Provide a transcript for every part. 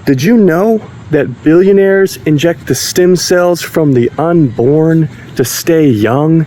Did you know that billionaires inject the stem cells from the unborn to stay young?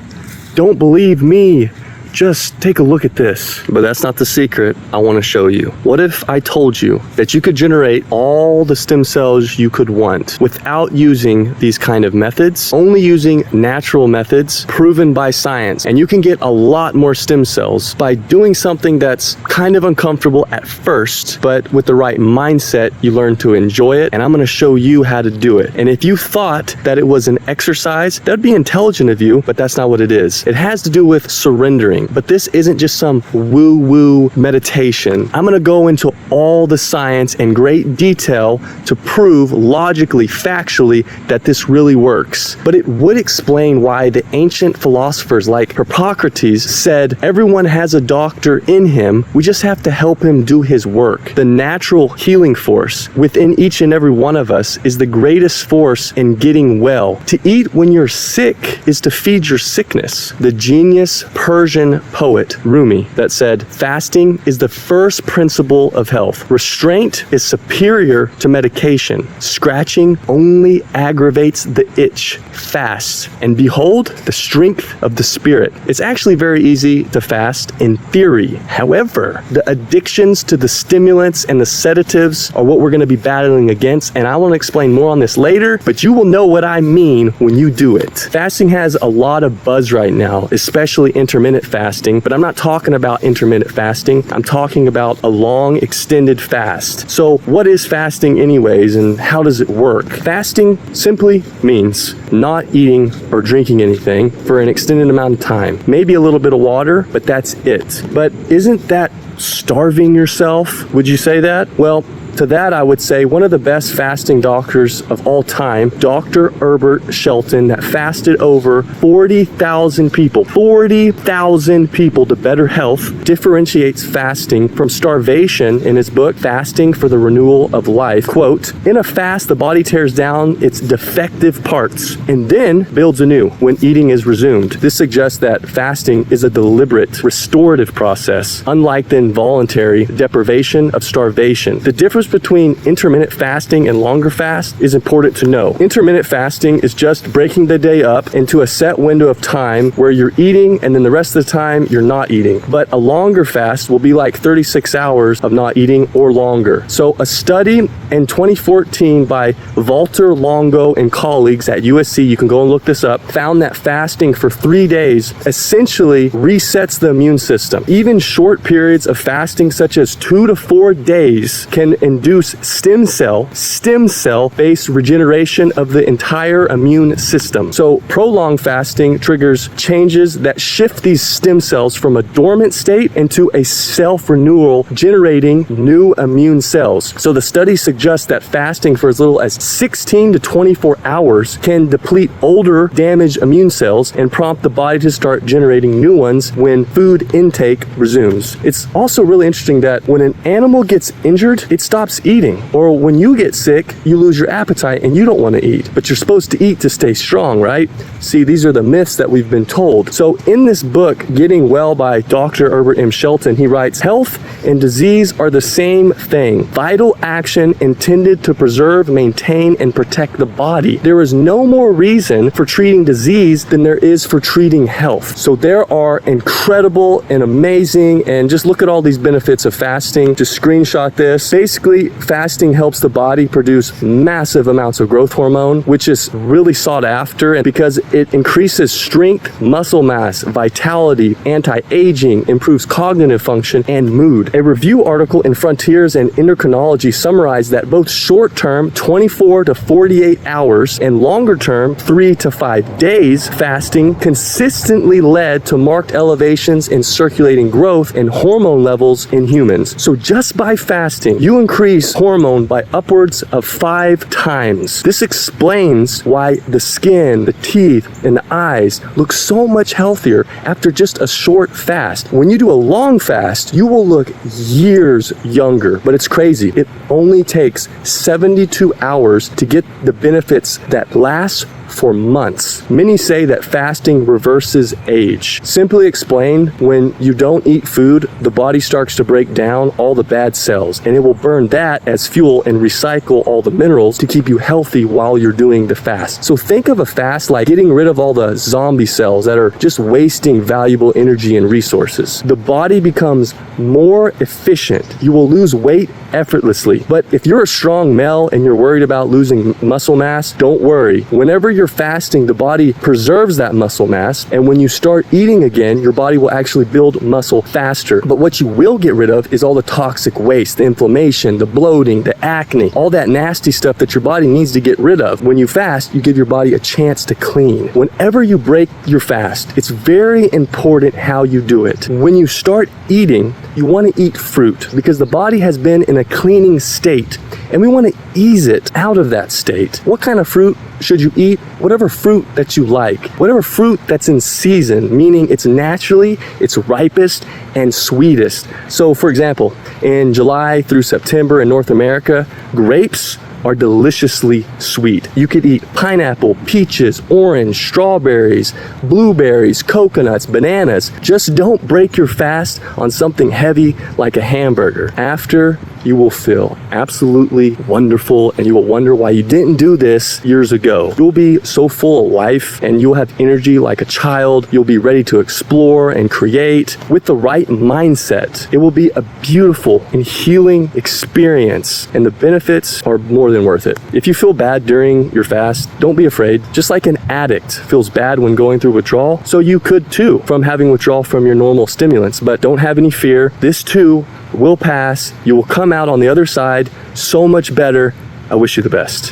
Don't believe me. Just take a look at this. But that's not the secret I want to show you. What if I told you that you could generate all the stem cells you could want without using these kind of methods, only using natural methods proven by science, and you can get a lot more stem cells by doing something that's kind of uncomfortable at first, but with the right mindset, you learn to enjoy it, and I'm going to show you how to do it. And if you thought that it was an exercise, that'd be intelligent of you, but that's not what it is. It has to do with surrendering. But this isn't just some woo-woo meditation. I'm going to go into all the science in great detail to prove logically, factually, that this really works. But it would explain why the ancient philosophers like Hippocrates said everyone has a doctor in him, we just have to help him do his work. The natural healing force within each and every one of us is the greatest force in getting well. To eat when you're sick is to feed your sickness. The genius Persian poet Rumi that said, fasting is the first principle of health. Restraint is superior to medication. Scratching only aggravates the itch. Fast, and behold the strength of the spirit. It's actually very easy to fast in theory. However, the addictions to the stimulants and the sedatives are what we're going to be battling against, and I want to explain more on this later, but you will know what I mean when you do it. Fasting has a lot of buzz right now, especially intermittent fasting, but I'm not talking about intermittent fasting. I'm talking about a long extended fast. So what is fasting anyways, and how does it work? Fasting simply means not eating or drinking anything for an extended amount of time. Maybe a little bit of water, but that's it. But isn't that starving yourself? Would you say that? Well, to that, I would say one of the best fasting doctors of all time, Dr. Herbert Shelton, that fasted over 40,000 people to better health, differentiates fasting from starvation in his book, Fasting for the Renewal of Life. Quote, in a fast, the body tears down its defective parts and then builds anew when eating is resumed. This suggests that fasting is a deliberate, restorative process, unlike the involuntary deprivation of starvation. The difference between intermittent fasting and longer fast is important to know. Intermittent fasting is just breaking the day up into a set window of time where you're eating and then the rest of the time you're not eating. But a longer fast will be like 36 hours of not eating or longer. So a study in 2014 by Walter Longo and colleagues at USC, you can go and look this up, found that fasting for 3 days essentially resets the immune system. Even short periods of fasting such as 2 to 4 days can induce stem cell-based regeneration of the entire immune system. So prolonged fasting triggers changes that shift these stem cells from a dormant state into a self-renewal, generating new immune cells. So the study suggests that fasting for as little as 16 to 24 hours can deplete older, damaged immune cells and prompt the body to start generating new ones when food intake resumes. It's also really interesting that when an animal gets injured, it stops eating. Or when you get sick, you lose your appetite and you don't want to eat, but you're supposed to eat to stay strong, right? See, these are the myths that we've been told. So in this book, Getting Well by Dr. Herbert M. Shelton, he writes, health and disease are the same thing. Vital action intended to preserve, maintain, and protect the body. There is no more reason for treating disease than there is for treating health. So there are incredible and amazing, and just look at all these benefits of fasting. Just screenshot this. Basically, fasting helps the body produce massive amounts of growth hormone, which is really sought after, and because it increases strength, muscle mass, vitality, anti-aging, improves cognitive function, and mood. A review article in Frontiers and Endocrinology summarized that both short-term 24 to 48 hours and longer-term 3 to 5 days fasting consistently led to marked elevations in circulating growth and hormone levels in humans. So just by fasting, you increase hormone by upwards of 5 times. This explains why the skin, the teeth, and the eyes look so much healthier after just a short fast. When you do a long fast, you will look years younger, but it's crazy. It only takes 72 hours to get the benefits that last for months. Many say that fasting reverses age. Simply explained, when you don't eat food, the body starts to break down all the bad cells, and it will burn that as fuel and recycle all the minerals to keep you healthy while you're doing the fast. So think of a fast like getting rid of all the zombie cells that are just wasting valuable energy and resources. The body becomes more efficient. You will lose weight effortlessly. But if you're a strong male and you're worried about losing muscle mass, don't worry. Whenever you're fasting, the body preserves that muscle mass, and when you start eating again, your body will actually build muscle faster. But what you will get rid of is all the toxic waste, the inflammation, the bloating, the acne, all that nasty stuff that your body needs to get rid of. When you fast, you give your body a chance to clean. Whenever you break your fast, it's very important how you do it. When you start eating, you want to eat fruit because the body has been in a cleaning state, and we want to ease it out of that state. What kind of fruit should you eat? Whatever fruit that you like, whatever fruit that's in season, meaning it's naturally its ripest and sweetest. So for example, in July through September in North America, grapes are deliciously sweet. You could eat pineapple, peaches, orange, strawberries, blueberries, coconuts, bananas. Just don't break your fast on something heavy like a hamburger. After, you will feel absolutely wonderful, and you will wonder why you didn't do this years ago. You'll be so full of life, and you'll have energy like a child. You'll be ready to explore and create with the right mindset. It will be a beautiful and healing experience, and the benefits are more than worth it. If you feel bad during your fast, don't be afraid. Just like an addict feels bad when going through withdrawal, so you could too from having withdrawal from your normal stimulants. But don't have any fear. This too will pass. You will come out on the other side so much better. I wish you the best.